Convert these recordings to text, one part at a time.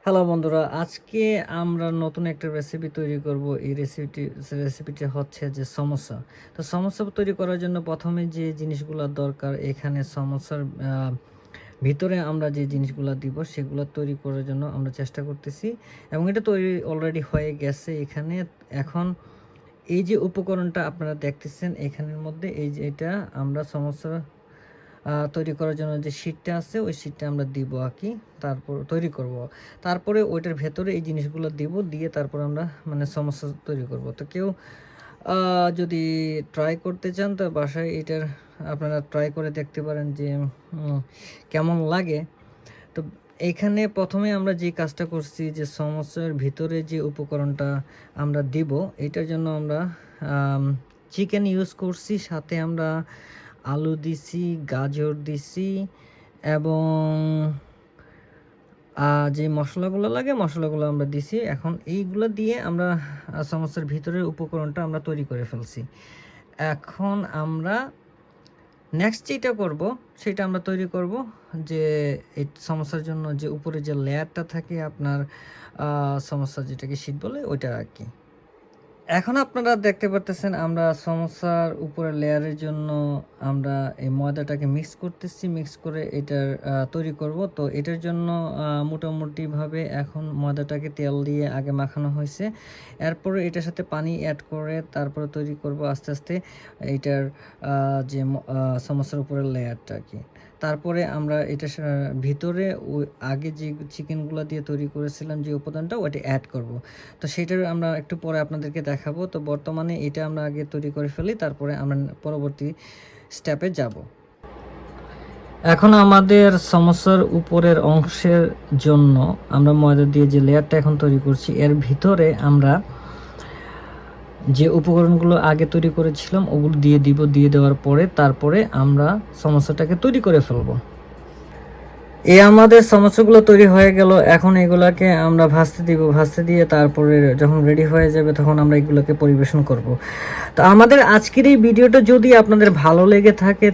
Hello বন্ধুরা, আজকে আমরা নতুন একটা রেসিপি তৈরি করব। এই রেসিপিটি হচ্ছে যে সমোসা। তো সমোসা তৈরি করার জন্য প্রথমে যে জিনিসগুলো দরকার, এখানে সমোসার ভিতরে আমরা যে জিনিসগুলো দিব সেগুলো তৈরি করার জন্য আমরা চেষ্টা করতেছি, এবং এটা তৈরি অলরেডি হয়ে গেছে। এখানে এখন এই যে উপকরণটা আপনারা দেখতেছেন এখানের মধ্যে, এই যে এটা আমরা সমোসা তৈরি করার জন্য যে শীটটা আছে ওই শীটটা আমরা দিব কি, তারপর তৈরি করব। তারপরে ওইটার ভেতরে এই জিনিসগুলো দিব, দিয়ে তারপর আমরা সমস্যা তৈরি করব। তো কেউ যদি ট্রাই করতে চান তো বাসায় এটার আপনারা ট্রাই করে দেখতে পারেন যে কেমন লাগে। তো এইখানে প্রথমে আমরা যে কাজটা করছি, যে সমস্যার ভিতরে যে উপকরণটা আমরা দিব, এটার জন্য আমরা চিকেন ইউজ করছি, সাথে আমরা আলু দিছি, গাজর দিছি, এবং যে মশলাগুলো লাগে মশলাগুলো আমরা দিছি। এখন এইগুলো দিয়ে আমরা সমস্যার ভিতরের উপকরণটা আমরা তৈরি করে ফেলছি। এখন আমরা নেক্সট যেটা করব সেটা আমরা তৈরি করব যে এই সমস্যার জন্য যে উপরে যে লেয়ারটা থাকে আপনার সমস্যা যেটাকে শীত বলে ওইটা আর কি। এখন আপনারা দেখতে পারতেছেন আমরা সমোসার উপরে লেয়ারের জন্য আমরা এই ময়দাটাকে মিক্স করতেছি, মিক্স করে এটার তৈরি করব। তো এটার জন্য মোটামুটিভাবে এখন ময়দাটাকে তেল দিয়ে আগে মাখানো হয়েছে, এরপরে এটার সাথে পানি অ্যাড করে তারপরে তৈরি করব আস্তে আস্তে এইটার যে সমোসার উপরে লেয়ারটা আর কি। তারপরে আমরা এটা ভিতরে আগে যে চিকেনগুলো দিয়ে তৈরি করেছিলাম যে উপাদানটা ওটা অ্যাড করব। তো সেটার আমরা একটু পরে আপনাদেরকে দেখাবো। তো বর্তমানে এটা আমরা আগে তৈরি করে ফেলি, তারপরে আমরা পরবর্তী স্টেপে যাব। এখন আমাদের সমস্যার উপরের অংশের জন্য আমরা ময়দা দিয়ে যে লেয়ারটা এখন তৈরি করছি, এর ভিতরে আমরা যে উপকরণগুলো আগে তৈরি করেছিলাম ওগুলো দিয়ে দিব। দিয়ে দেওয়ার পরে তারপরে আমরা সমস্যাটাকে তৈরি করে ফেলবো। আমাদের সমস্যাগুলো তৈরি হয়ে গেল। এখন এগুলাকে আমরা ভাজতে দিব, ভাজতে দিয়ে তারপরে যখন রেডি হয়ে যাবে তখন আমরা এগুলোকে পরিবেশন করব। তো আমাদের আজকের এই ভিডিওটা যদি আপনাদের ভালো লেগে থাকে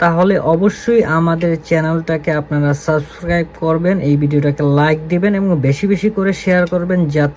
তাহলে অবশ্যই আমাদের চ্যানেলটাকে আপনারা সাবস্ক্রাইব করবেন, এই ভিডিওটাকে লাইক দিবেন এবং বেশি বেশি করে শেয়ার করবেন, যাতে